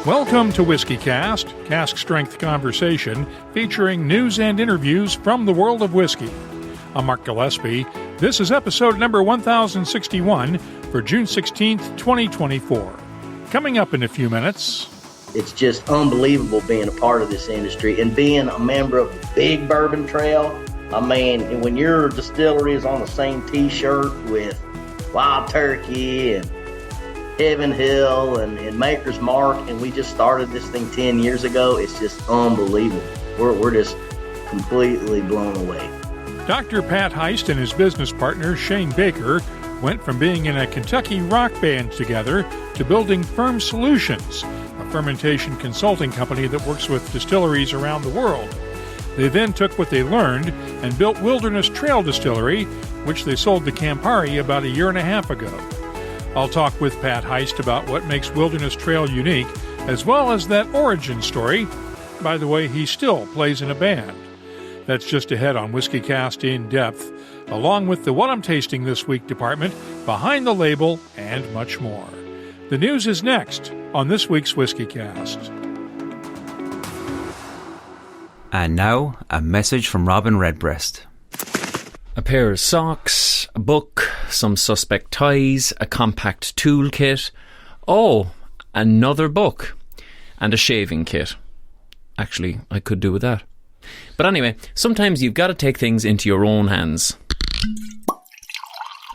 Welcome to WhiskyCast, cask strength conversation featuring news and interviews from the world of whiskey. I'm Mark Gillespie. This is episode number 1061 for June 16th, 2024. Coming up in a few minutes. It's just unbelievable being a part of this industry and being a member of the big Bourbon Trail. I mean, when your distillery is on the same T-shirt with Wild Turkey and Heaven Hill and Maker's Mark, and we just started this thing 10 years ago, it's just unbelievable. We're just completely blown away. Dr. Pat Heist and his business partner, Shane Baker, went from being in a Kentucky rock band together to building Ferm Solutions, a fermentation consulting company that works with distilleries around the world. They then took what they learned and built Wilderness Trail Distillery, which they sold to Campari about a year and a half ago. I'll talk with Pat Heist about what makes Wilderness Trail unique, as well as that origin story. By the way, he still plays in a band. That's just ahead on WhiskyCast In-Depth, along with the What I'm Tasting This Week department, Behind the Label, and much more. The news is next on this week's WhiskyCast. And now, a message from Robin Redbreast. A pair of socks, a book, some suspect ties, a compact toolkit. Oh, another book. And a shaving kit. Actually, I could do with that. But anyway, sometimes you've got to take things into your own hands.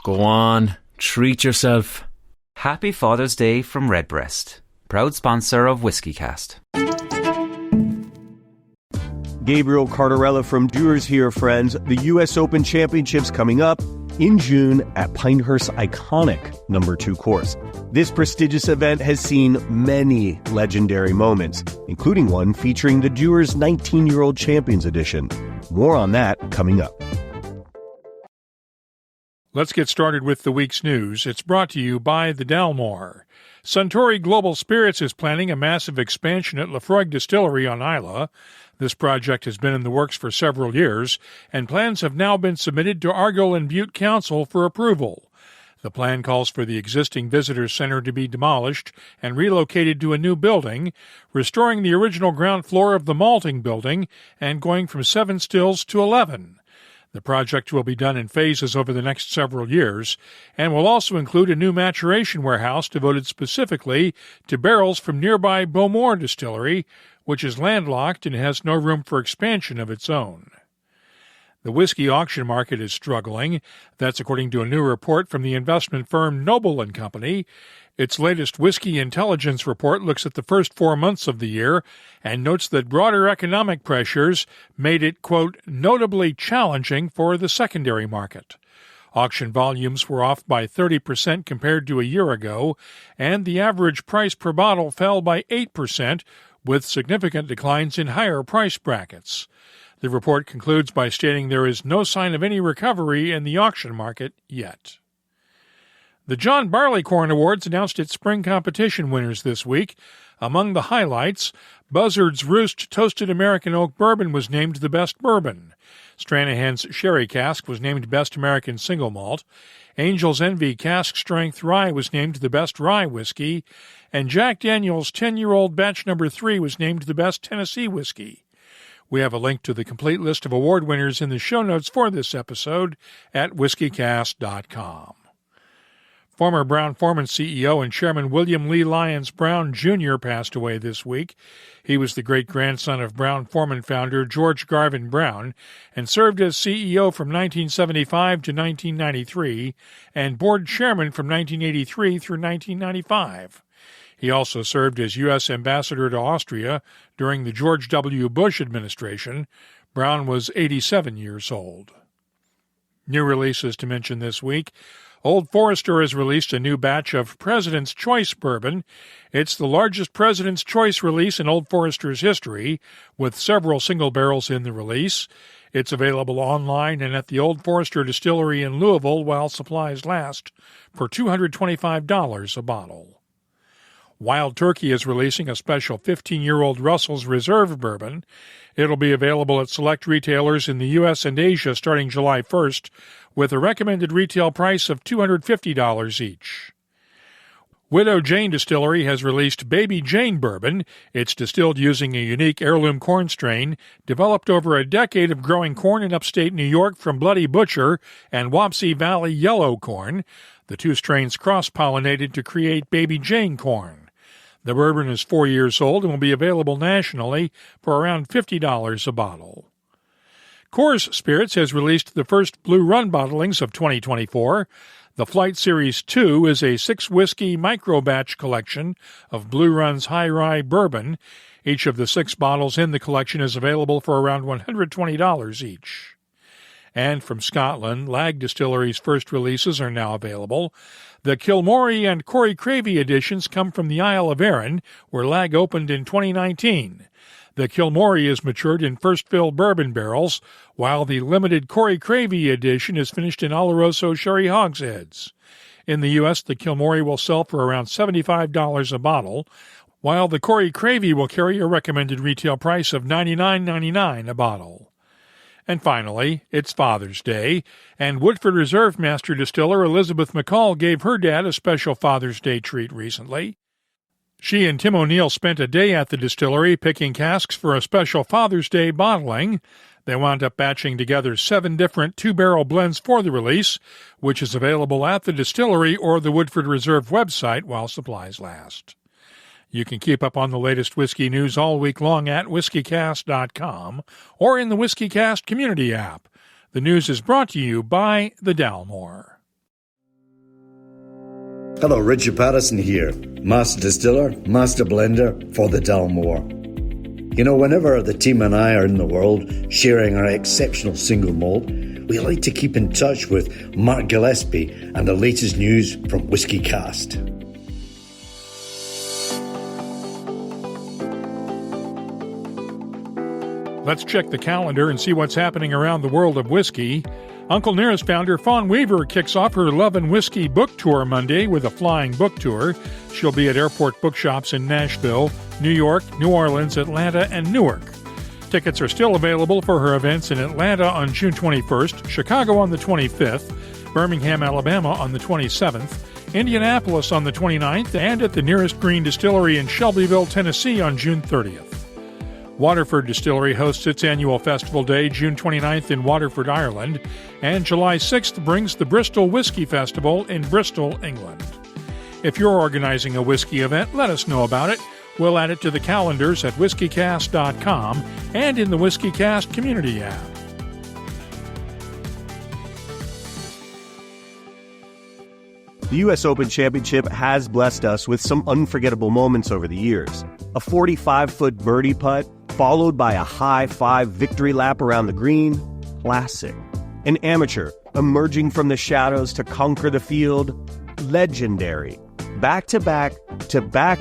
Go on, treat yourself. Happy Father's Day from Redbreast, proud sponsor of WhiskyCast. Gabriel Cardarella from Brewers here, friends. The U.S. Open Championships coming up in June at Pinehurst's iconic No. 2 course. This prestigious event has seen many legendary moments, including one featuring the Brewers' 19-year-old Champions Edition. More on that coming up. Let's get started with the week's news. It's brought to you by the Dalmore. Suntory Global Spirits is planning a massive expansion at Laphroaig Distillery on Islay. This project has been in the works for several years, and plans have now been submitted to Argyll and Bute Council for approval. The plan calls for the existing visitor center to be demolished and relocated to a new building, restoring the original ground floor of the malting building and going from 7 stills to 11. The project will be done in phases over the next several years and will also include a new maturation warehouse devoted specifically to barrels from nearby Bowmore Distillery, which is landlocked and has no room for expansion of its own. The whiskey auction market is struggling. That's according to a new report from the investment firm Noble & Company. Its latest Whiskey Intelligence report looks at the first 4 months of the year and notes that broader economic pressures made it, quote, notably challenging for the secondary market. Auction volumes were off by 30% compared to a year ago, and the average price per bottle fell by 8%, with significant declines in higher price brackets. The report concludes by stating there is no sign of any recovery in the auction market yet. The John Barleycorn Awards announced its spring competition winners this week. Among the highlights, Buzzard's Roost Toasted American Oak Bourbon was named the best bourbon. Stranahan's Sherry Cask was named Best American Single Malt. Angel's Envy Cask Strength Rye was named the best rye whiskey. And Jack Daniel's 10-year-old batch number 3 was named the best Tennessee whiskey. We have a link to the complete list of award winners in the show notes for this episode at whiskycast.com. Former Brown-Forman CEO and Chairman William Lee Lyons Brown, Jr. passed away this week. He was the great-grandson of Brown-Forman founder George Garvin Brown and served as CEO from 1975 to 1993 and board chairman from 1983 through 1995. He also served as U.S. Ambassador to Austria during the George W. Bush administration. Brown was 87 years old. New releases to mention this week. Old Forester has released a new batch of President's Choice bourbon. It's the largest President's Choice release in Old Forester's history, with several single barrels in the release. It's available online and at the Old Forester Distillery in Louisville while supplies last for $225 a bottle. Wild Turkey is releasing a special 15-year-old Russell's Reserve bourbon. It'll be available at select retailers in the U.S. and Asia starting July 1st, with a recommended retail price of $250 each. Widow Jane Distillery has released Baby Jane Bourbon. It's distilled using a unique heirloom corn strain developed over a decade of growing corn in upstate New York from Bloody Butcher and Wapsie Valley yellow corn. The two strains cross-pollinated to create Baby Jane corn. The bourbon is 4 years old and will be available nationally for around $50 a bottle. Coors Spirits has released the first Blue Run bottlings of 2024. The Flight Series 2 is a 6-whiskey micro-batch collection of Blue Run's high rye bourbon. Each of the 6 bottles in the collection is available for around $120 each. And from Scotland, Lag Distillery's first releases are now available. The Kilmorey and Corey Cravey editions come from the Isle of Arran, where Lag opened in 2019. The Kilmorey is matured in first-fill bourbon barrels, while the limited Corey Cravey edition is finished in Oloroso sherry hogsheads. In the U.S., the Kilmorey will sell for around $75 a bottle, while the Corey Cravey will carry a recommended retail price of $99.99 a bottle. And finally, it's Father's Day, and Woodford Reserve Master Distiller Elizabeth McCall gave her dad a special Father's Day treat recently. She and Tim O'Neill spent a day at the distillery picking casks for a special Father's Day bottling. They wound up batching together 7 different 2-barrel blends for the release, which is available at the distillery or the Woodford Reserve website while supplies last. You can keep up on the latest whiskey news all week long at whiskycast.com or in the WhiskyCast community app. The news is brought to you by the Dalmore. Hello, Richard Patterson here, Master Distiller, Master Blender for the Dalmore. You know, whenever the team and I are in the world sharing our exceptional single malt, we like to keep in touch with Mark Gillespie and the latest news from WhiskyCast. Let's check the calendar and see what's happening around the world of whiskey. Uncle Nearest founder Fawn Weaver kicks off her Love and Whiskey book tour Monday with a flying book tour. She'll be at airport bookshops in Nashville, New York, New Orleans, Atlanta, and Newark. Tickets are still available for her events in Atlanta on June 21st, Chicago on the 25th, Birmingham, Alabama on the 27th, Indianapolis on the 29th, and at the Nearest Green Distillery in Shelbyville, Tennessee on June 30th. Waterford Distillery hosts its annual festival day June 29th in Waterford, Ireland, and July 6th brings the Bristol Whiskey Festival in Bristol, England. If you're organizing a whiskey event, let us know about it. We'll add it to the calendars at whiskycast.com and in the WhiskyCast community app. The U.S. Open Championship has blessed us with some unforgettable moments over the years. A 45-foot birdie putt, followed by a high-five victory lap around the green. Classic. An amateur emerging from the shadows to conquer the field. Legendary. Back-to-back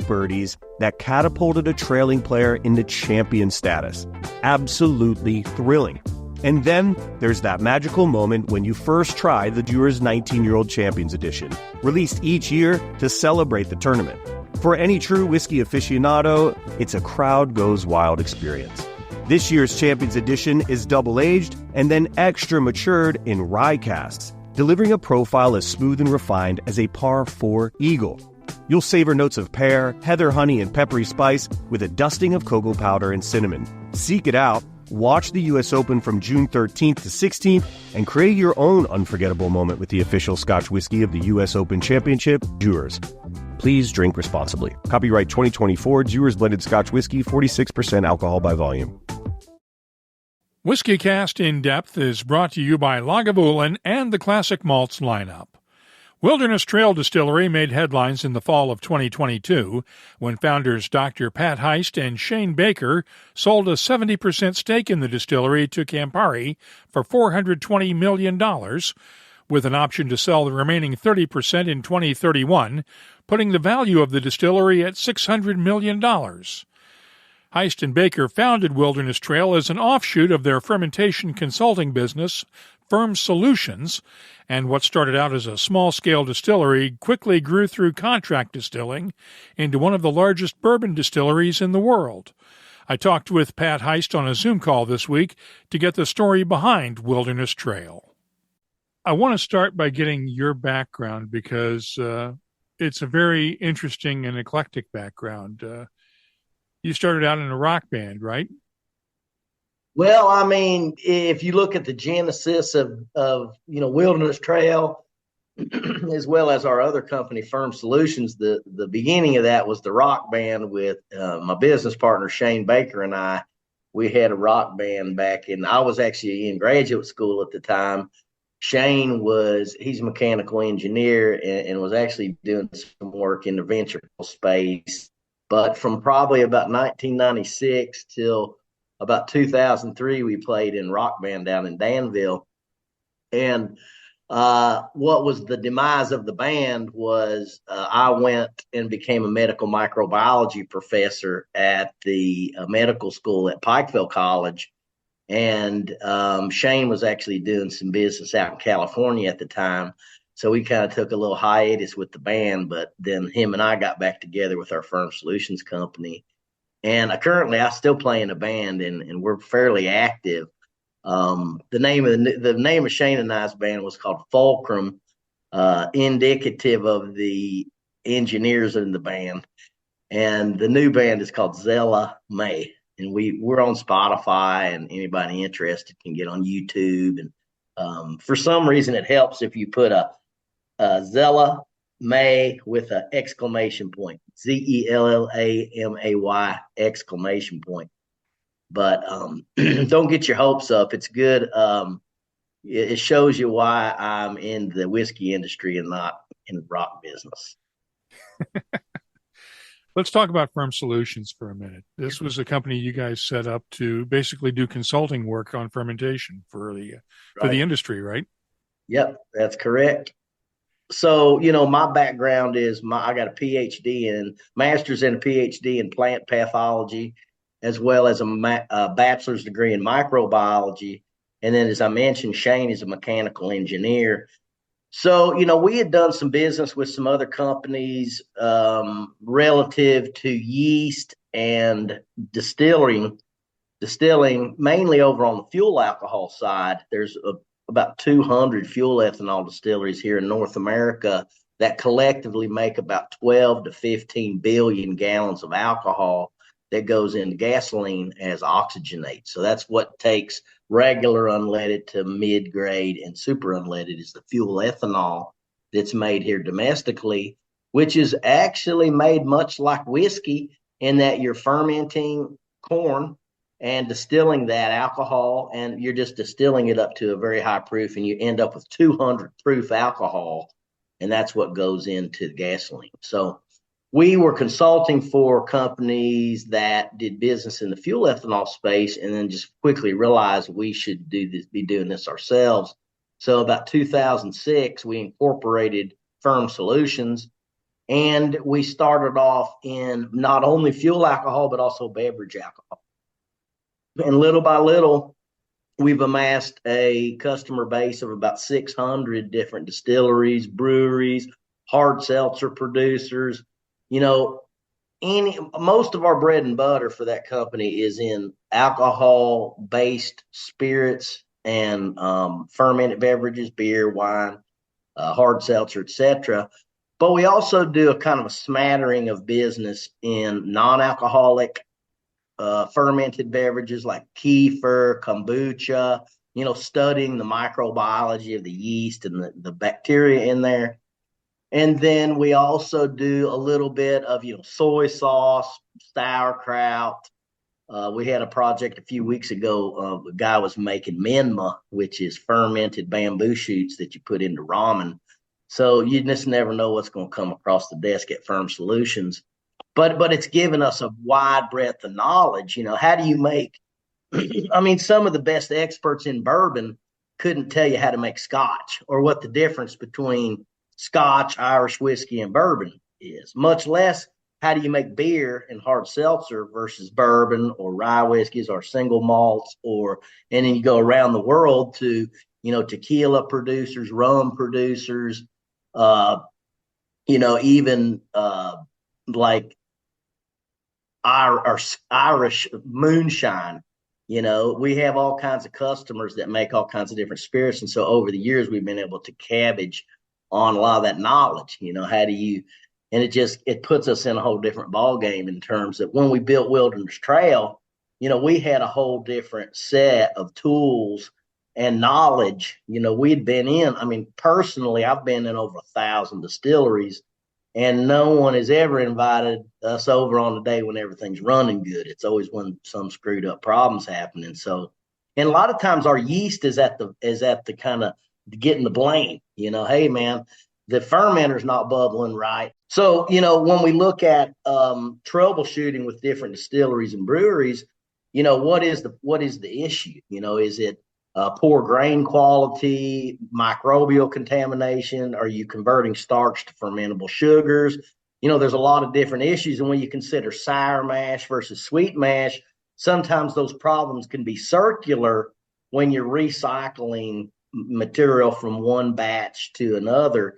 birdies that catapulted a trailing player into champion status. Absolutely thrilling. And then there's that magical moment when you first try the Dewar's 19-Year-Old Champions Edition, released each year to celebrate the tournament. For any true whiskey aficionado, it's a crowd-goes-wild experience. This year's Champions Edition is double-aged and then extra matured in rye casks, delivering a profile as smooth and refined as a par 4 Eagle. You'll savor notes of pear, heather honey, and peppery spice with a dusting of cocoa powder and cinnamon. Seek it out. Watch the U.S. Open from June 13th to 16th and create your own unforgettable moment with the official Scotch whiskey of the U.S. Open Championship, Dewar's. Please drink responsibly. Copyright 2024, Dewar's Blended Scotch Whiskey, 46% alcohol by volume. WhiskyCast In-Depth is brought to you by Lagavulin and the Classic Malts lineup. Wilderness Trail Distillery made headlines in the fall of 2022 when founders Dr. Pat Heist and Shane Baker sold a 70% stake in the distillery to Campari for $420 million, with an option to sell the remaining 30% in 2031, putting the value of the distillery at $600 million. Heist and Baker founded Wilderness Trail as an offshoot of their fermentation consulting business, Ferm Solutions, and what started out as a small-scale distillery quickly grew through contract distilling into one of the largest bourbon distilleries in the world. I talked with Pat Heist on a Zoom call this week to get the story behind Wilderness Trail. I want to start by getting your background because it's a very interesting and eclectic background. You started out in a rock band, right? Well, I mean, if you look at the genesis of Wilderness Trail, as well as our other company, Ferm Solutions, the beginning of that was the rock band with my business partner Shane Baker and I. We had a rock band I was actually in graduate school at the time. He's a mechanical engineer and was actually doing some work in the venture space. But from probably about 1996 till about 2003, we played in rock band down in Danville. And what was the demise of the band was I went and became a medical microbiology professor at the medical school at Pikeville College. And Shane was actually doing some business out in California at the time. So we kind of took a little hiatus with the band, but then him and I got back together with our Ferm Solutions company. And I still play in a band, and we're fairly active. The name of Shane and I's band was called Fulcrum, indicative of the engineers in the band. And the new band is called Zella May. And we're on Spotify, and anybody interested can get on YouTube. And for some reason, it helps if you put a Zella May with an exclamation point, ZELLAMAY exclamation point. But don't get your hopes up. It's good. It shows you why I'm in the whiskey industry and not in the rock business. Let's talk about Ferm Solutions for a minute. This was a company you guys set up to basically do consulting work on fermentation for the industry, right? Yep, that's correct. So, my background is I got a master's and a PhD in plant pathology, as well as a bachelor's degree in microbiology. And then, as I mentioned, Shane is a mechanical engineer. So, we had done some business with some other companies relative to yeast and distilling mainly over on the fuel alcohol side. There's about 200 fuel ethanol distilleries here in North America that collectively make about 12 to 15 billion gallons of alcohol that goes into gasoline as oxygenate. So that's what takes regular unleaded to mid-grade and super unleaded is the fuel ethanol that's made here domestically, which is actually made much like whiskey in that you're fermenting corn and distilling that alcohol, and you're just distilling it up to a very high proof, and you end up with 200 proof alcohol, and that's what goes into the gasoline. So we were consulting for companies that did business in the fuel ethanol space, and then just quickly realized we should be doing this ourselves. So about 2006, we incorporated Ferm Solutions, and we started off in not only fuel alcohol, but also beverage alcohol. And little by little, we've amassed a customer base of about 600 different distilleries, breweries, hard seltzer producers. Most of our bread and butter for that company is in alcohol-based spirits and fermented beverages, beer, wine, hard seltzer, etc. But we also do a kind of a smattering of business in non-alcoholic fermented beverages like kefir, kombucha, studying the microbiology of the yeast and the bacteria in there. And then we also do a little bit of, soy sauce, sauerkraut. We had a project a few weeks ago. A guy was making menma, which is fermented bamboo shoots that you put into ramen. So you just never know what's going to come across the desk at Ferm Solutions. But it's given us a wide breadth of knowledge. How do you make, some of the best experts in bourbon couldn't tell you how to make scotch or what the difference between Scotch, Irish whiskey, and bourbon is, much less how do you make beer and hard seltzer versus bourbon or rye whiskeys or single malts, and then you go around the world to, tequila producers, rum producers, even like Irish moonshine. We have all kinds of customers that make all kinds of different spirits. And so over the years, we've been able to cabbage on a lot of that knowledge. How do you And it puts us in a whole different ball game in terms of when we built Wilderness Trail, we had a whole different set of tools and knowledge. We'd been personally, I've been in over 1,000 distilleries, and no one has ever invited us over on the day when everything's running good. It's always when some screwed up problems happen. And a lot of times our yeast is at the kind of getting the blame. Hey man, the fermenter's not bubbling right. So, when we look at troubleshooting with different distilleries and breweries, what is the issue? Is it poor grain quality, microbial contamination? Are you converting starch to fermentable sugars? There's a lot of different issues. And when you consider sour mash versus sweet mash, sometimes those problems can be circular when you're recycling material from one batch to another.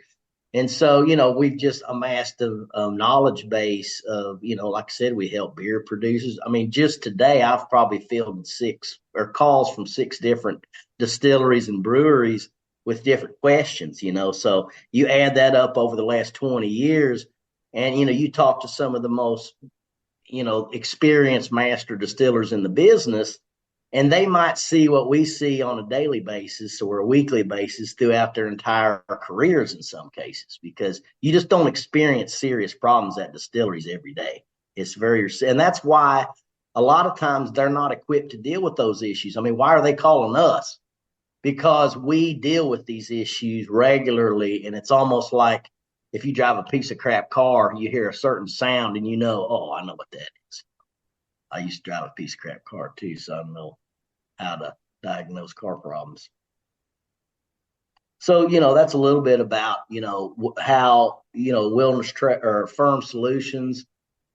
And so, we've just amassed a knowledge base of, like I said, we help beer producers. Just today, I've probably fielded 6 calls from 6 different distilleries and breweries with different questions, So you add that up over the last 20 years and, you talk to some of the most, experienced master distillers in the business, and they might see what we see on a daily basis or a weekly basis throughout their entire careers in some cases, because you just don't experience serious problems at distilleries every day. And that's why a lot of times they're not equipped to deal with those issues. Why are they calling us? Because we deal with these issues regularly, and it's almost like if you drive a piece of crap car, you hear a certain sound and oh, I know what that is. I used to drive a piece of crap car too, so I know how to diagnose car problems. So, that's a little bit about, how, Wilderness Trail or Ferm Solutions,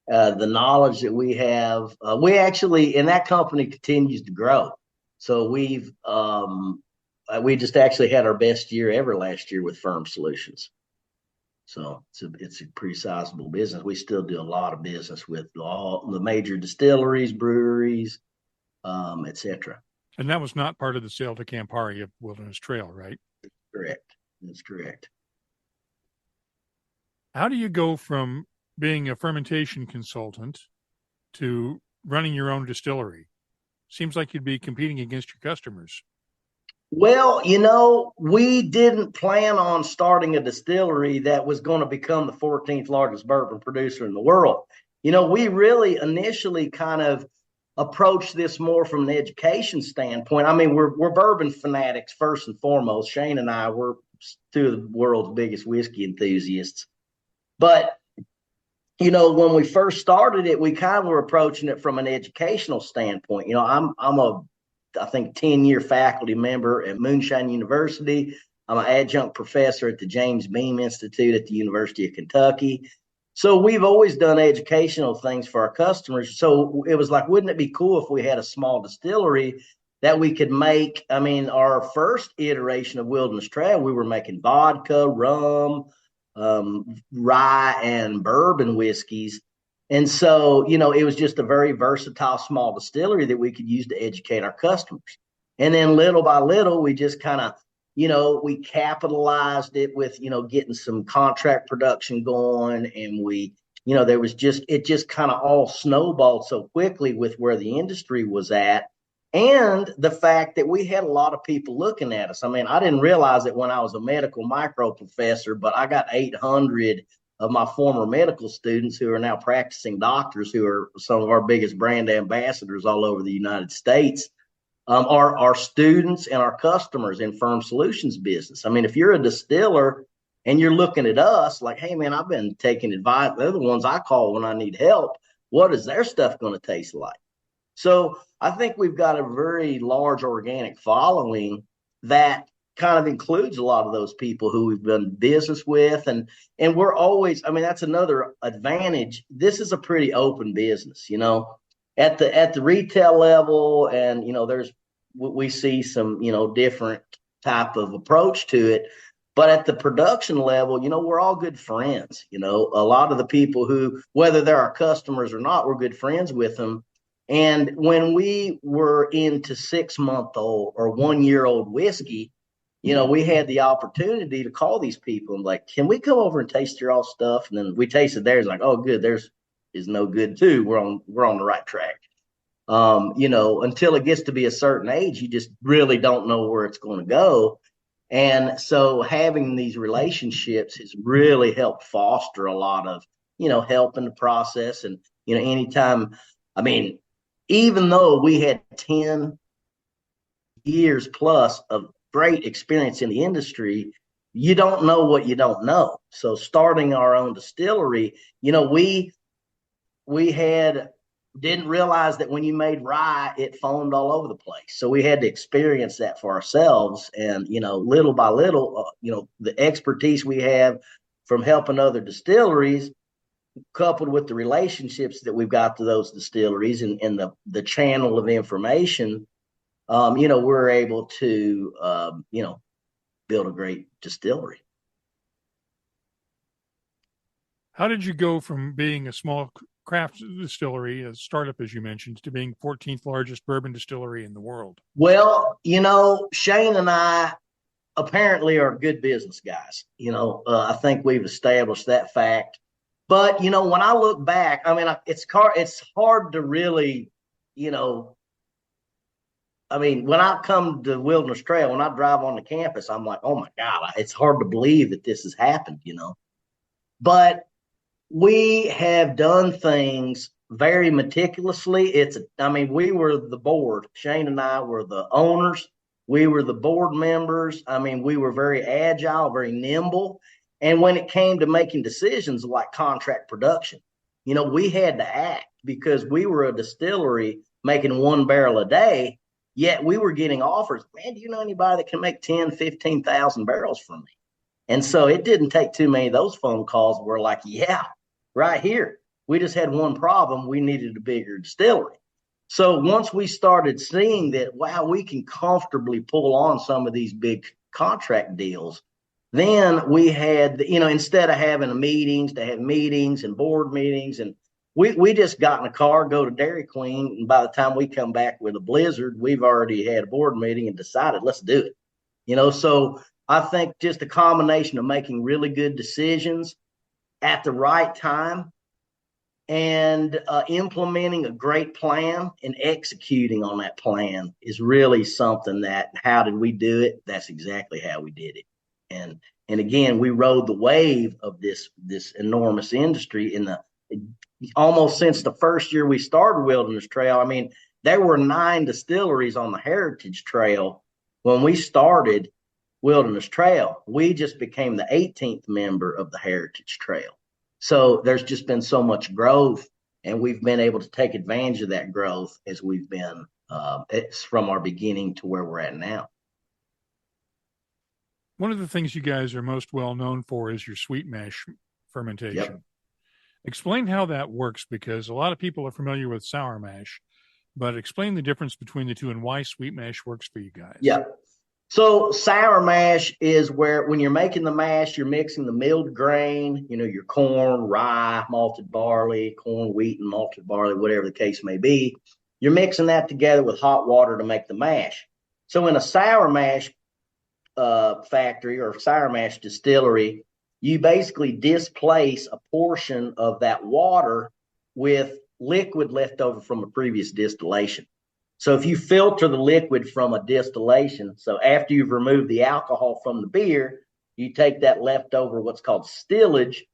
the knowledge that we have. We actually, and that company continues to grow. So we just actually had our best year ever last year with Ferm Solutions. So it's a pretty sizable business. We still do a lot of business with all the major distilleries, breweries, etc. And that was not part of the sale to Campari of Wilderness Trail, right? Correct. That's correct. How do you go from being a fermentation consultant to running your own distillery? Seems like you'd be competing against your customers. Well, we didn't plan on starting a distillery that was going to become the 14th largest bourbon producer in the world. We really initially kind of approached this more from an education standpoint. We're bourbon fanatics first and foremost. Shane and I were 2 of the world's biggest whiskey enthusiasts. But, when we first started it, we kind of were approaching it from an educational standpoint. I'm I think 10-year faculty member at Moonshine University. I'm an adjunct professor at the James Beam Institute at the University of Kentucky. So we've always done educational things for our customers. So it was like, wouldn't it be cool if we had a small distillery that we could make? Our first iteration of Wilderness Trail, we were making vodka, rum, rye, and bourbon whiskeys. And so, it was just a very versatile small distillery that we could use to educate our customers. And then little by little, we just kind of, we capitalized it with, getting some contract production going. And it just kind of all snowballed so quickly with where the industry was at. And the fact that we had a lot of people looking at us. I didn't realize it when I was a medical micro professor, but I got 800 of my former medical students who are now practicing doctors, who are some of our biggest brand ambassadors all over the United States, are our students and our customers in Ferm Solutions business. If you're a distiller and you're looking at us like, hey, man, I've been taking advice. They're the ones I call when I need help. What is their stuff going to taste like? So I think we've got a very large organic following that kind of includes a lot of those people who we've done business with. And we're always, that's another advantage. This is a pretty open business, at the retail level. And, we see some, different type of approach to it. But at the production level, we're all good friends. A lot of the people who, whether they're our customers or not, we're good friends with them. And when we were into 6-month-old or 1-year-old whiskey, we had the opportunity to call these people and like, can we come over and taste your all stuff? And then we tasted theirs, like, oh, good, theirs is no good too. We're on the right track. Until it gets to be a certain age, you just really don't know where it's going to go. And so having these relationships has really helped foster a lot of, help in the process. And, anytime, even though we had 10 years plus of great experience in the industry, you don't know what you don't know. So starting our own distillery, we didn't realize that when you made rye, it foamed all over the place. So we had to experience that for ourselves. And, little by little, the expertise we have from helping other distilleries, coupled with the relationships that we've got to those distilleries and the channel of information, we're able to, build a great distillery. How did you go from being a small craft distillery, a startup, as you mentioned, to being 14th largest bourbon distillery in the world? Well, Shane and I apparently are good business guys. I think we've established that fact. But, when I look back, it's hard to really, when I come to Wilderness Trail, when I drive on the campus, I'm like, oh my God, it's hard to believe that this has happened, But we have done things very meticulously. We were the board. Shane and I were the owners. We were the board members. We were very agile, very nimble. And when it came to making decisions like contract production, we had to act because we were a distillery making 1 barrel a day. Yet we were getting offers. Man, do you know anybody that can make 10, 15,000 barrels from me? And so it didn't take too many of those phone calls. We're like, yeah, right here. We just had one problem. We needed a bigger distillery. So once we started seeing that, wow, we can comfortably pull on some of these big contract deals, then we had, instead of having meetings, to have meetings and board meetings, and we just got in a car, go to Dairy Queen, and by the time we come back with a blizzard, we've already had a board meeting and decided, let's do it. So I think just a combination of making really good decisions at the right time and implementing a great plan and executing on that plan is really something that, how did we do it? That's exactly how we did it. And again, we rode the wave of this enormous industry almost since the first year we started Wilderness Trail. There were 9 distilleries on the Heritage Trail when we started Wilderness Trail. We just became the 18th member of the Heritage Trail. So there's just been so much growth, and we've been able to take advantage of that growth as we've been it's from our beginning to where we're at now. One of the things you guys are most well known for is your sweet mash fermentation. Yep. Explain how that works, because a lot of people are familiar with sour mash, but explain the difference between the two and why sweet mash works for you guys. Yeah. So sour mash is where when you're making the mash, you're mixing the milled grain, your corn, rye, malted barley, corn, wheat, and malted barley, whatever the case may be. You're mixing that together with hot water to make the mash. So in a sour mash factory or sour mash distillery, you basically displace a portion of that water with liquid left over from a previous distillation. So if you filter the liquid from a distillation, so after you've removed the alcohol from the beer, you take that leftover, what's called stillage,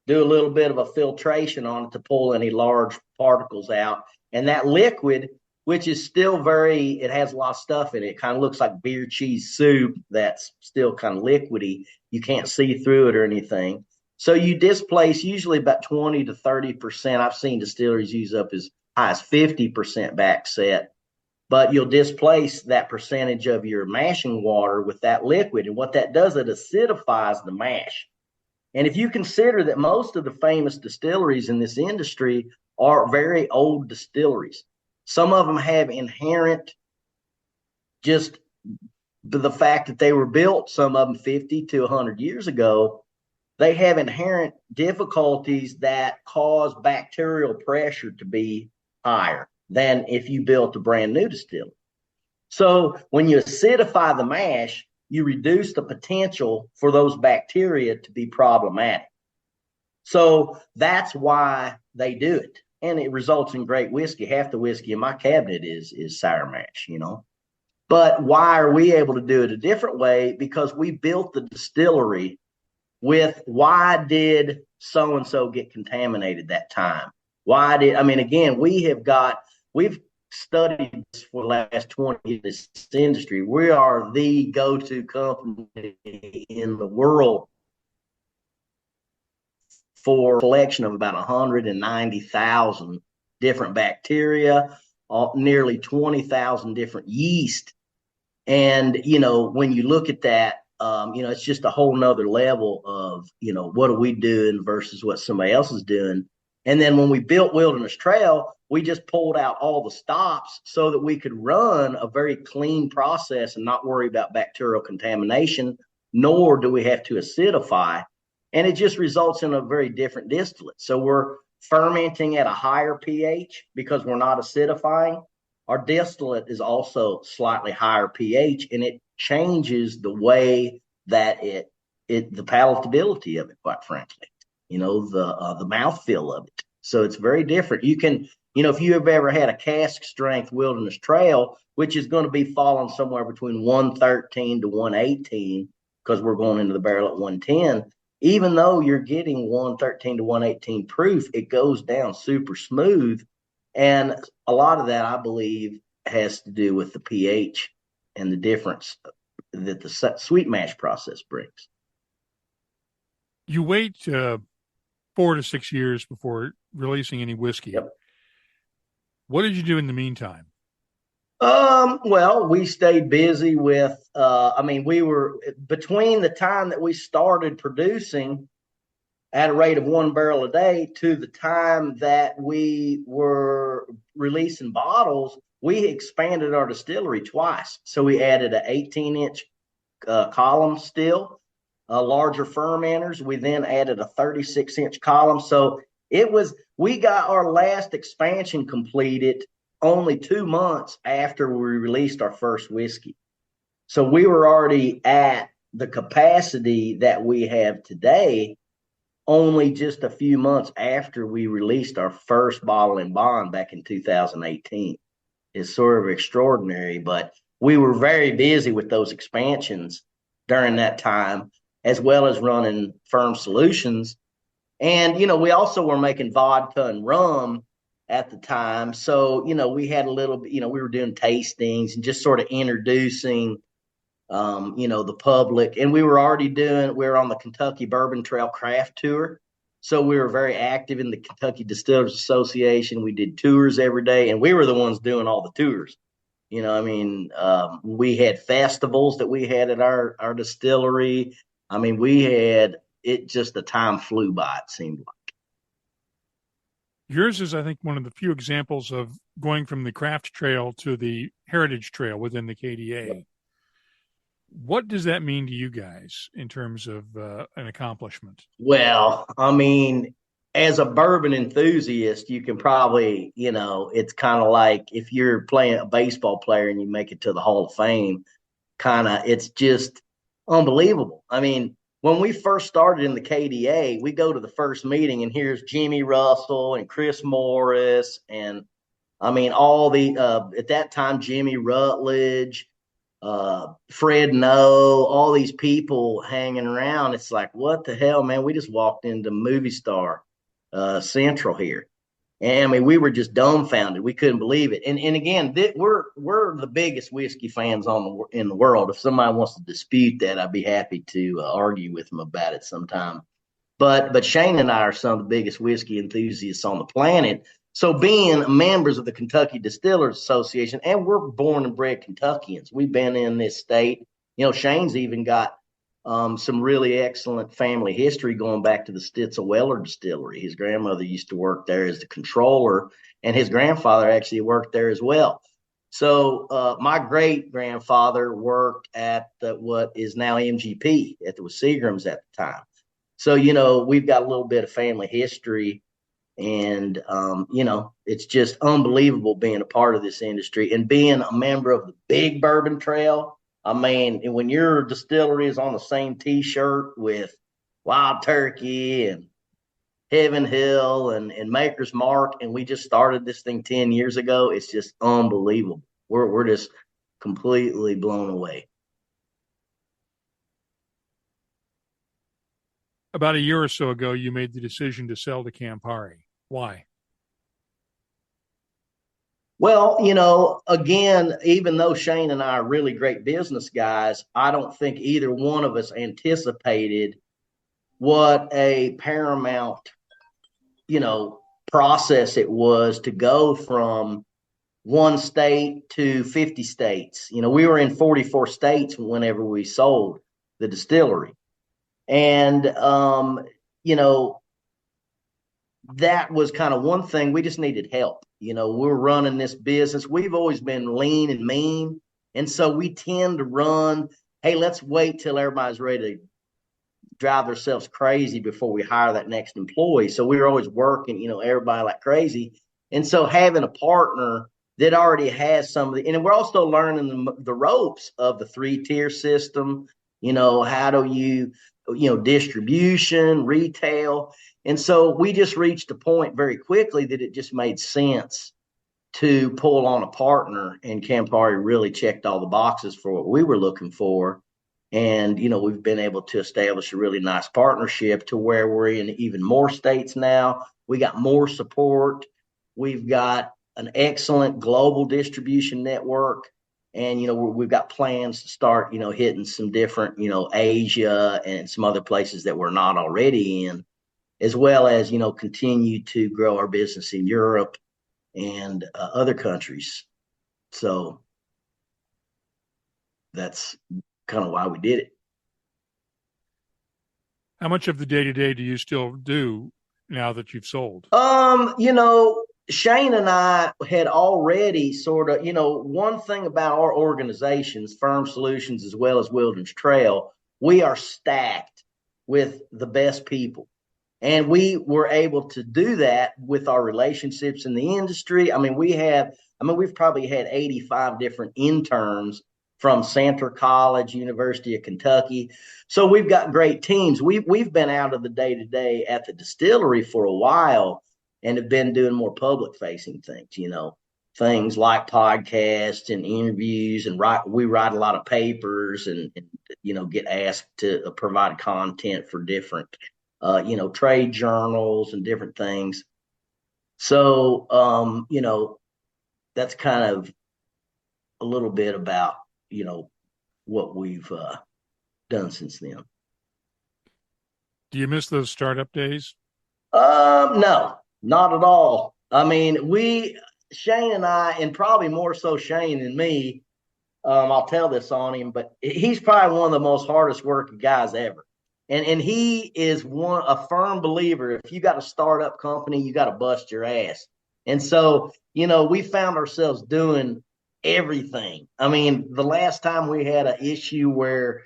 do a little bit of a filtration on it to pull any large particles out. And that liquid, which is still it has a lot of stuff in it. It kind of looks like beer cheese soup that's still kind of liquidy. You can't see through it or anything. So you displace usually about 20 to 30%. I've seen distilleries use up as high as 50% back set. But you'll displace that percentage of your mashing water with that liquid. And what that does, it acidifies the mash. And if you consider that most of the famous distilleries in this industry are very old distilleries, some of them have inherent just the fact that they were built, some of them 50 to 100 years ago, they have inherent difficulties that cause bacterial pressure to be higher than if you built a brand new distillery. So when you acidify the mash, you reduce the potential for those bacteria to be problematic. So that's why they do it. And it results in great whiskey. Half the whiskey in my cabinet is sour mash, you know. But why are we able to do it a different way? Because we built the distillery with, why did so-and-so get contaminated that time? Again, we've studied this for the last 20 years in this industry. We are the go-to company in the world for a collection of about 190,000 different bacteria, nearly 20,000 different yeast. And, you know, when you look at that, it's just a whole nother level of, what are we doing versus what somebody else is doing. And then when we built Wilderness Trail, we just pulled out all the stops so that we could run a very clean process and not worry about bacterial contamination, nor do we have to acidify. And it just results in a very different distillate. So we're fermenting at a higher pH because we're not acidifying. Our distillate is also slightly higher pH, and it changes the way that the palatability of it, quite frankly, the mouthfeel of it. So it's very different. You can, if you have ever had a cask strength Wilderness Trail, which is going to be falling somewhere between 113 to 118, because we're going into the barrel at 110, even though you're getting 113 to 118 proof, it goes down super smooth. And a lot of that, I believe, has to do with the pH and the difference that the sweet mash process brings. You wait 4 to 6 years before releasing any whiskey. Yep. What did you do in the meantime? Well, we stayed busy with, we were, between the time that we started producing at a rate of 1 barrel a day to the time that we were releasing bottles, we expanded our distillery twice. So we added an 18-inch column still, larger fermenters. We then added a 36-inch column. So we got our last expansion completed only 2 months after we released our first whiskey. So we were already at the capacity that we have today only just a few months after we released our first bottle in bond back in 2018. It's sort of extraordinary, but we were very busy with those expansions during that time, as well as running Ferm Solutions. And, we also were making vodka and rum at the time. So, we had a little bit, we were doing tastings and just sort of introducing, the public. And we were on the Kentucky Bourbon Trail Craft Tour. So we were very active in the Kentucky Distillers Association. We did tours every day, and we were the ones doing all the tours. We had festivals that we had at our distillery. The time flew by, it seemed like. Yours is, I think, one of the few examples of going from the craft trail to the heritage trail within the KDA. Yep. What does that mean to you guys in terms of an accomplishment? Well, as a bourbon enthusiast, you can probably, it's kind of like if you're playing a baseball player and you make it to the Hall of Fame, it's just unbelievable. When we first started in the KDA, we go to the first meeting and here's Jimmy Russell and Chris Morris and all at that time, Jimmy Rutledge, Fred Noe, all these people hanging around. It's like, what the hell, man? We just walked into movie star Central here. And we were just dumbfounded. We couldn't believe it. And again, we're the biggest whiskey fans in the world. If somebody wants to dispute that, I'd be happy to argue with them about it sometime. But Shane and I are some of the biggest whiskey enthusiasts on the planet. So being members of the Kentucky Distillers Association, and we're born and bred Kentuckians. We've been in this state. Shane's even got some really excellent family history going back to the Stitzel-Weller distillery. His grandmother used to work there as the controller, and his grandfather actually worked there as well. So my great-grandfather worked at what is now MGP, at the Seagrams at the time. So, we've got a little bit of family history, and, it's just unbelievable being a part of this industry and being a member of the big Bourbon Trail I mean, and when your distillery is on the same T-shirt with Wild Turkey and Heaven Hill and Maker's Mark, and we just started this thing 10 years ago, it's just unbelievable. We're just completely blown away. About a year or so ago, you made the decision to sell to Campari. Why? Well, you know, again, even though Shane and I are really great business guys, I don't think either one of us anticipated what a paramount, you know, process it was to go from one state to 50 states. You know, we were in 44 states whenever we sold the distillery. And, you know, that was kind of one thing. We just needed help. You know, we're running this business. We've always been lean and mean. And so we tend to run, hey, let's wait till everybody's ready to drive themselves crazy before we hire that next employee. So we were always working, you know, everybody like crazy. And so having a partner that already has some of the, and we're also learning the ropes of the 3-tier system. You know, how do you know, distribution, retail. And so we just reached a point very quickly that it just made sense to pull on a partner, and Campari really checked all the boxes for what we were looking for. And, you know, we've been able to establish a really nice partnership to where we're in even more states now. We got more support. We've got an excellent global distribution network. And, you know, we've got plans to start, you know, hitting some different, you know, Asia and some other places that we're not already in, as well as, you know, continue to grow our business in Europe and other countries. So that's kind of why we did it. How much of the day-to-day do you still do now that you've sold? You know, Shane and I had already sort of, you know, one thing about our organizations, Ferm Solutions as well as Wilderness Trail, we are stacked with the best people. And we were able to do that with our relationships in the industry. I mean, we've probably had 85 different interns from Santer College, University of Kentucky. So we've got great teams. We've been out of the day-to-day at the distillery for a while and have been doing more public-facing things, you know, things like podcasts and interviews, and we write a lot of papers and you know, get asked to provide content for different, you know, trade journals and different things. So, you know, that's kind of a little bit about, you know, what we've done since then. Do you miss those startup days? No, not at all. I mean, Shane and I, and probably more so Shane than me, I'll tell this on him, but he's probably one of the most hardest working guys ever. And he is a firm believer. If you got a startup company, you got to bust your ass. And so, you know, we found ourselves doing everything. I mean, the last time we had an issue where,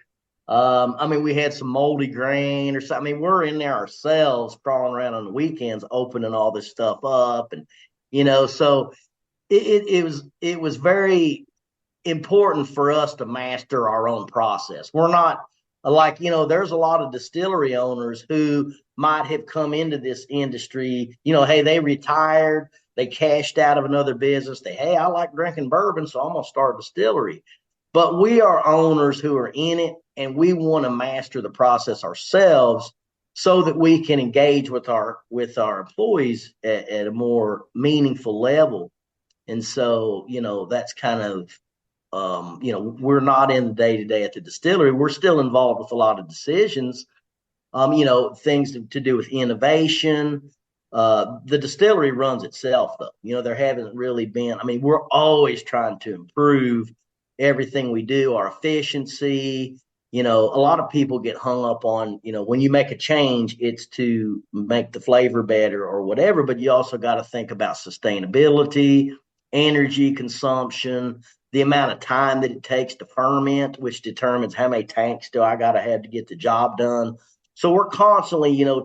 we had some moldy grain or something. I mean, we're in there ourselves, crawling around on the weekends, opening all this stuff up. And, you know, so it was very important for us to master our own process. We're not like, you know, there's a lot of distillery owners who might have come into this industry, you know, hey, they retired, they cashed out of another business. Hey, I like drinking bourbon, so I'm going to start a distillery. But we are owners who are in it, and we want to master the process ourselves so that we can engage with our employees at a more meaningful level. And so, you know, that's kind of, you know, we're not in the day-to-day at the distillery. We're still involved with a lot of decisions, you know, things to do with innovation. The distillery runs itself, though. You know, there haven't really been, I mean, we're always trying to improve everything we do, our efficiency. You know, a lot of people get hung up on, you know, when you make a change, it's to make the flavor better or whatever, but you also got to think about sustainability, energy consumption, the amount of time that it takes to ferment, which determines how many tanks do I got to have to get the job done. So we're constantly, you know,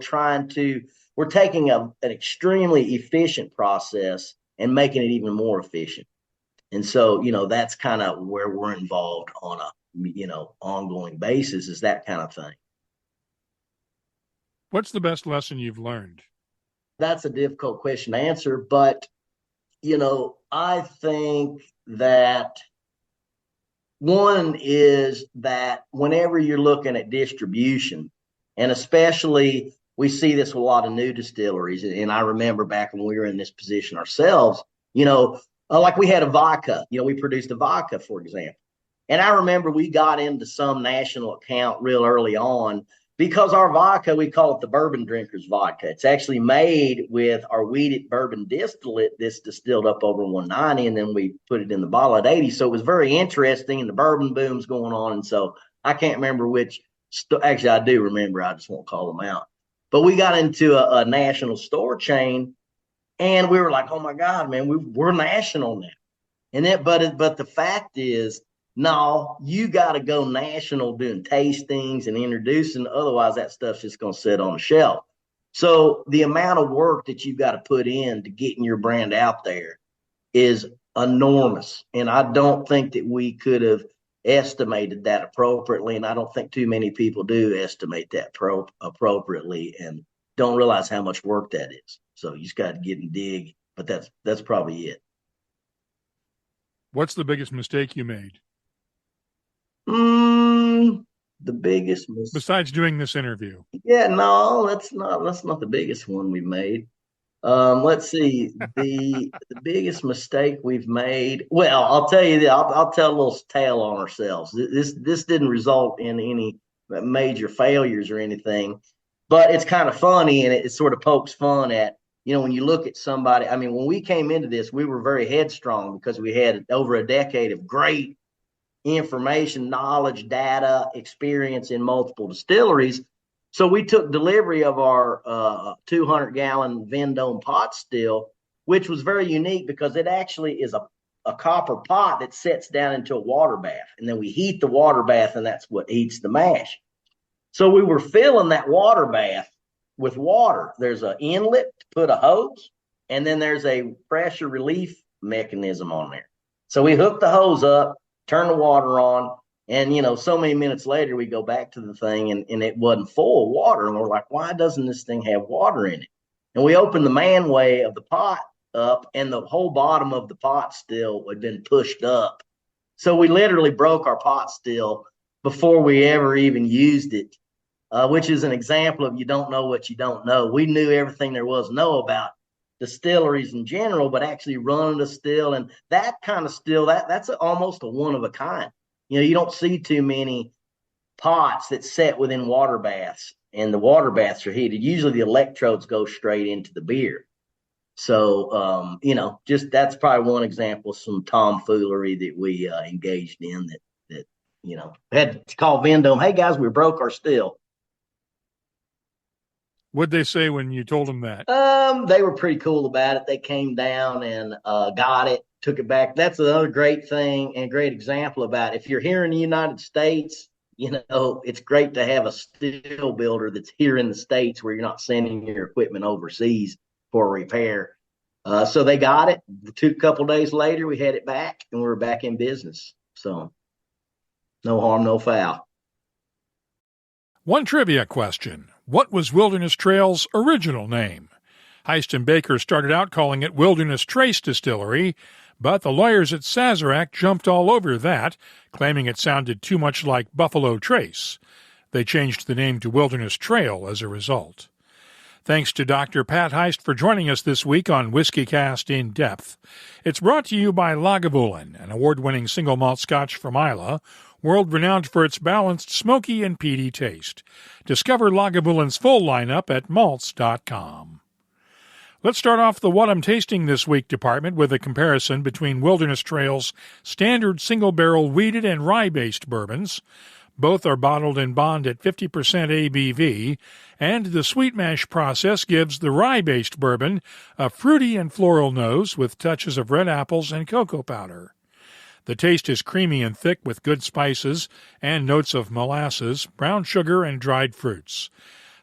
we're taking an extremely efficient process and making it even more efficient. And so, you know, that's kind of where we're involved on ongoing basis, is that kind of thing. What's the best lesson you've learned? That's a difficult question to answer, but, I think that one is that whenever you're looking at distribution, and especially we see this with a lot of new distilleries, and I remember back when we were in this position ourselves, like we had a vodka, we produced a vodka, for example. And I remember we got into some national account real early on because our vodka, we call it the bourbon drinkers vodka. It's actually made with our wheated bourbon distillate that's distilled up over 190, and then we put it in the bottle at 80. So it was very interesting, and the bourbon boom's going on. And so I can't remember which, actually I do remember, I just won't call them out. But we got into a national store chain, and we were like, oh my God, man, we're national now. And then, but the fact is, no, you got to go national doing tastings and introducing. Otherwise, that stuff's just going to sit on the shelf. So the amount of work that you've got to put in to getting your brand out there is enormous. And I don't think that we could have estimated that appropriately. And I don't think too many people do estimate that appropriately and don't realize how much work that is. So you just got to get and dig. But that's probably it. What's the biggest mistake you made? The biggest mistake, besides doing this interview? Yeah, no, that's not the biggest one we made. Let's see, the biggest mistake we've made. Well, I'll tell you that I'll tell a little tale on ourselves. This didn't result in any major failures or anything, but it's kind of funny, and it sort of pokes fun at, when you look at somebody. I mean, when we came into this, we were very headstrong because we had over a decade of great information, knowledge, data, experience in multiple distilleries. So we took delivery of our 200-gallon Vendome pot still, which was very unique because it actually is a copper pot that sets down into a water bath. And then we heat the water bath, and that's what heats the mash. So we were filling that water bath with water. There's an inlet to put a hose, and then there's a pressure relief mechanism on there. So we hooked the hose up, turn the water on, and, so many minutes later, we go back to the thing, and it wasn't full of water. And we're like, why doesn't this thing have water in it? And we opened the manway of the pot up, and the whole bottom of the pot still had been pushed up. So we literally broke our pot still before we ever even used it, which is an example of you don't know what you don't know. We knew everything there was to know about distilleries in general, but actually running a still and that kind of still, that's almost a one of a kind. You don't see too many pots that set within water baths, and the water baths are heated. Usually the electrodes go straight into the beer. So, just that's probably one example of some tomfoolery that we engaged in that had to call Vendome, hey guys, we broke our still. What'd they say when you told them that? They were pretty cool about it. They came down and got it, took it back. That's another great thing and great example about it. If you're here in the United States, it's great to have a still builder that's here in the States where you're not sending your equipment overseas for repair. So they got it. A couple days later, we had it back, and we were back in business. So no harm, no foul. One trivia question. What was Wilderness Trail's original name? Heist and Baker started out calling it Wilderness Trace Distillery, but the lawyers at Sazerac jumped all over that, claiming it sounded too much like Buffalo Trace. They changed the name to Wilderness Trail as a result. Thanks to Dr. Pat Heist for joining us this week on WhiskyCast In-Depth. It's brought to you by Lagavulin, an award-winning single malt scotch from Islay, world-renowned for its balanced, smoky, and peaty taste. Discover Lagavulin's full lineup at malts.com. Let's start off the What I'm Tasting This Week department with a comparison between Wilderness Trail's standard single-barrel wheated and rye-based bourbons. Both are bottled in bond at 50% ABV, and the sweet mash process gives the rye-based bourbon a fruity and floral nose with touches of red apples and cocoa powder. The taste is creamy and thick with good spices and notes of molasses, brown sugar, and dried fruits.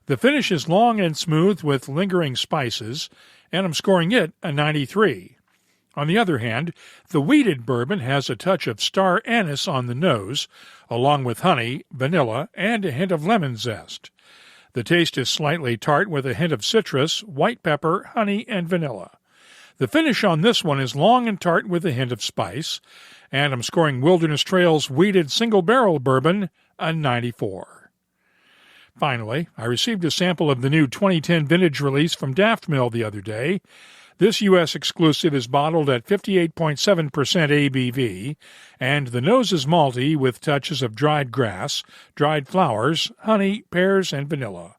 The finish is long and smooth with lingering spices, and I'm scoring it a 93. On the other hand, the wheated bourbon has a touch of star anise on the nose, along with honey, vanilla, and a hint of lemon zest. The taste is slightly tart with a hint of citrus, white pepper, honey, and vanilla. The finish on this one is long and tart with a hint of spice, and I'm scoring Wilderness Trail's wheated single-barrel bourbon a 94. Finally, I received a sample of the new 2010 vintage release from Daft Mill the other day. This U.S. exclusive is bottled at 58.7% ABV, and the nose is malty with touches of dried grass, dried flowers, honey, pears, and vanilla.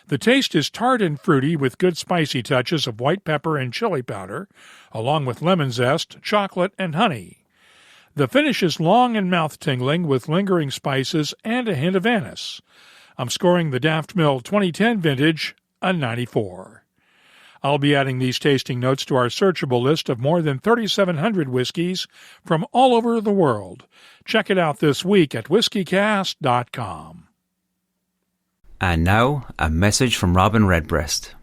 The taste is tart and fruity with good spicy touches of white pepper and chili powder, along with lemon zest, chocolate, and honey. The finish is long and mouth-tingling with lingering spices and a hint of anise. I'm scoring the Daft Mill 2010 vintage a 94. I'll be adding these tasting notes to our searchable list of more than 3,700 whiskeys from all over the world. Check it out this week at WhiskyCast.com. And now, a message from Robin Redbreast.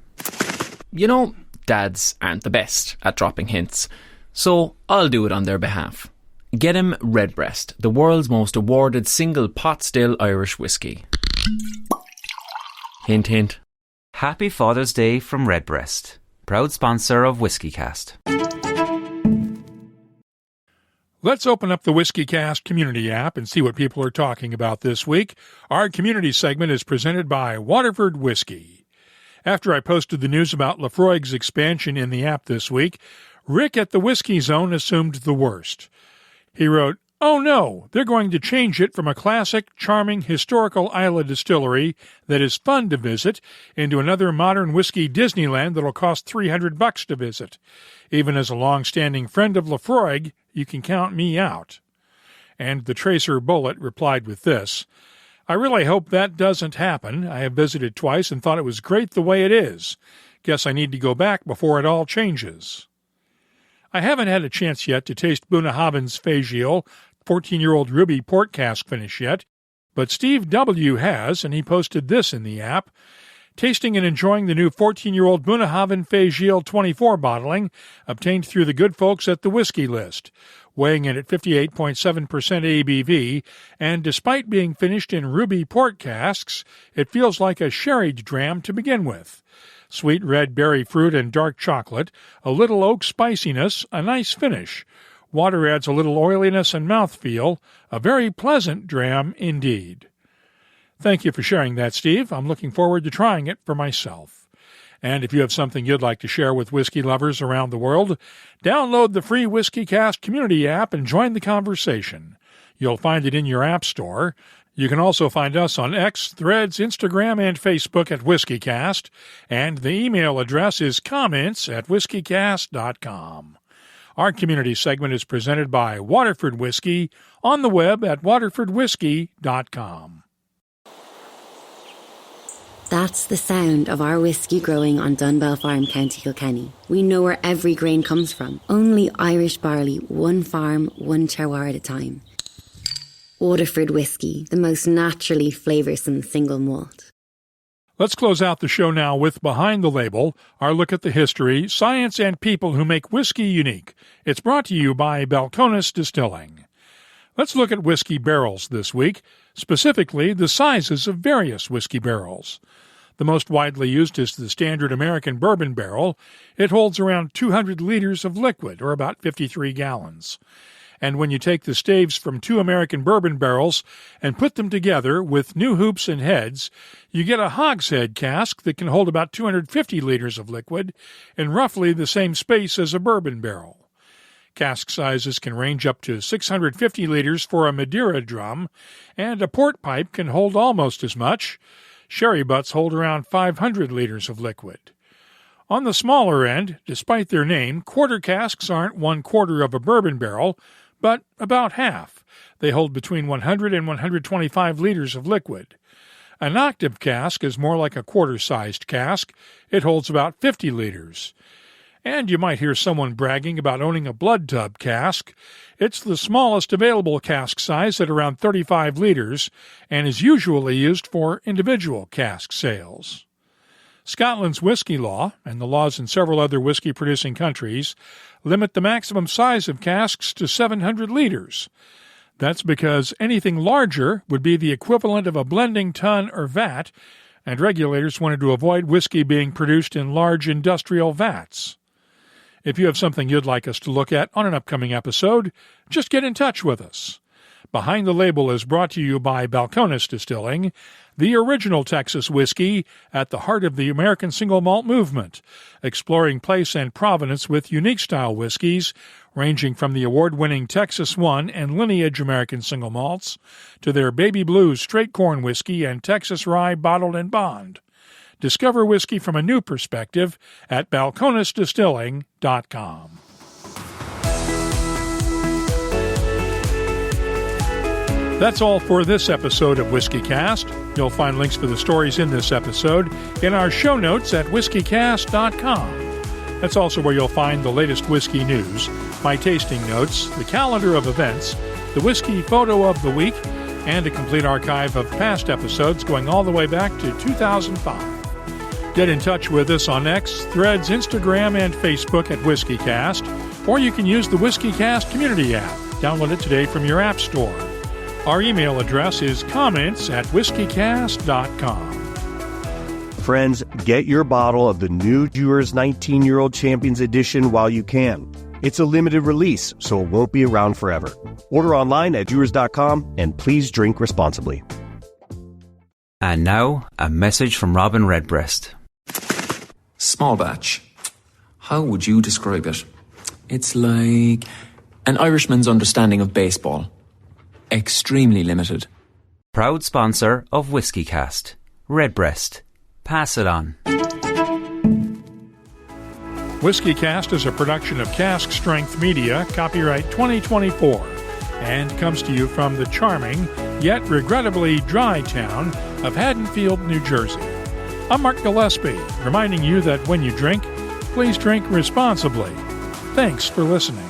You know, dads aren't the best at dropping hints, so I'll do it on their behalf. Get him Redbreast, the world's most awarded single pot still Irish whiskey. Hint, hint. Happy Father's Day from Redbreast, proud sponsor of WhiskyCast. Let's open up the WhiskyCast community app and see what people are talking about this week. Our community segment is presented by Waterford Whiskey. After I posted the news about Laphroaig's expansion in the app this week, Rick at the Whiskey Zone assumed the worst. He wrote, "Oh no, they're going to change it from a classic, charming, historical Islay distillery that is fun to visit into another modern whiskey Disneyland that'll cost $300 to visit. Even as a long-standing friend of Laphroaig, you can count me out." And the Tracer Bullet replied with this, "I really hope that doesn't happen. I have visited twice and thought it was great the way it is. Guess I need to go back before it all changes." I haven't had a chance yet to taste Bunnahabhain's Fagile 14-year-old ruby port cask finish yet, but Steve W. has, and he posted this in the app. Tasting and enjoying the new 14-year-old Bunnahabhain Fagile 24 bottling obtained through the good folks at the Whiskey List, weighing in at 58.7% ABV, and despite being finished in ruby port casks, it feels like a sherried dram to begin with. Sweet red berry fruit and dark chocolate, a little oak spiciness, a nice finish. Water adds a little oiliness and mouthfeel, a very pleasant dram indeed. Thank you for sharing that, Steve. I'm looking forward to trying it for myself. And if you have something you'd like to share with whiskey lovers around the world, download the free WhiskyCast community app and join the conversation. You'll find it in your app store. You can also find us on X, Threads, Instagram, and Facebook at WhiskyCast, and the email address is comments@whiskycast.com. Our community segment is presented by Waterford Whiskey on the web at waterfordwhiskey.com. That's the sound of our whiskey growing on Dunbell Farm, County Kilkenny. We know where every grain comes from. Only Irish barley, one farm, one terroir at a time. Waterford Whiskey, the most naturally flavoursome single malt. Let's close out the show now with Behind the Label, our look at the history, science, and people who make whiskey unique. It's brought to you by Balcones Distilling. Let's look at whiskey barrels this week, specifically the sizes of various whiskey barrels. The most widely used is the standard American bourbon barrel. It holds around 200 liters of liquid, or about 53 gallons. And when you take the staves from two American bourbon barrels and put them together with new hoops and heads, you get a hogshead cask that can hold about 250 liters of liquid in roughly the same space as a bourbon barrel. Cask sizes can range up to 650 liters for a Madeira drum, and a port pipe can hold almost as much. Sherry butts hold around 500 liters of liquid. On the smaller end, despite their name, quarter casks aren't 1/4 of a bourbon barrel, but about half. They hold between 100 and 125 liters of liquid. An octave cask is more like a quarter-sized cask. It holds about 50 liters. And you might hear someone bragging about owning a blood tub cask. It's the smallest available cask size at around 35 liters and is usually used for individual cask sales. Scotland's whiskey law, and the laws in several other whiskey-producing countries, limit the maximum size of casks to 700 liters. That's because anything larger would be the equivalent of a blending tun or vat, and regulators wanted to avoid whiskey being produced in large industrial vats. If you have something you'd like us to look at on an upcoming episode, just get in touch with us. Behind the Label is brought to you by Balcones Distilling, the original Texas whiskey at the heart of the American single malt movement, exploring place and provenance with unique style whiskeys ranging from the award-winning Texas One and Lineage American single malts to their Baby Blues straight corn whiskey and Texas Rye bottled in bond. Discover whiskey from a new perspective at balconesdistilling.com. That's all for this episode of WhiskyCast. You'll find links for the stories in this episode in our show notes at whiskycast.com. That's also where you'll find the latest whiskey news, my tasting notes, the calendar of events, the whiskey photo of the week, and a complete archive of past episodes going all the way back to 2005. Get in touch with us on X, Threads, Instagram, and Facebook at WhiskyCast, or you can use the WhiskyCast community app. Download it today from your app store. Our email address is comments@whiskycast.com. Friends, get your bottle of the new Dewar's 19-Year-Old Champions Edition while you can. It's a limited release, so it won't be around forever. Order online at dewars.com, and please drink responsibly. And now, a message from Robin Redbreast. Small batch. How would you describe it? It's like an Irishman's understanding of baseball. Extremely limited. Proud sponsor of WhiskyCast. Redbreast. Pass it on. WhiskyCast is a production of Cask Strength Media, copyright 2024, and comes to you from the charming, yet regrettably dry town of Haddonfield, New Jersey. I'm Mark Gillespie, reminding you that when you drink, please drink responsibly. Thanks for listening.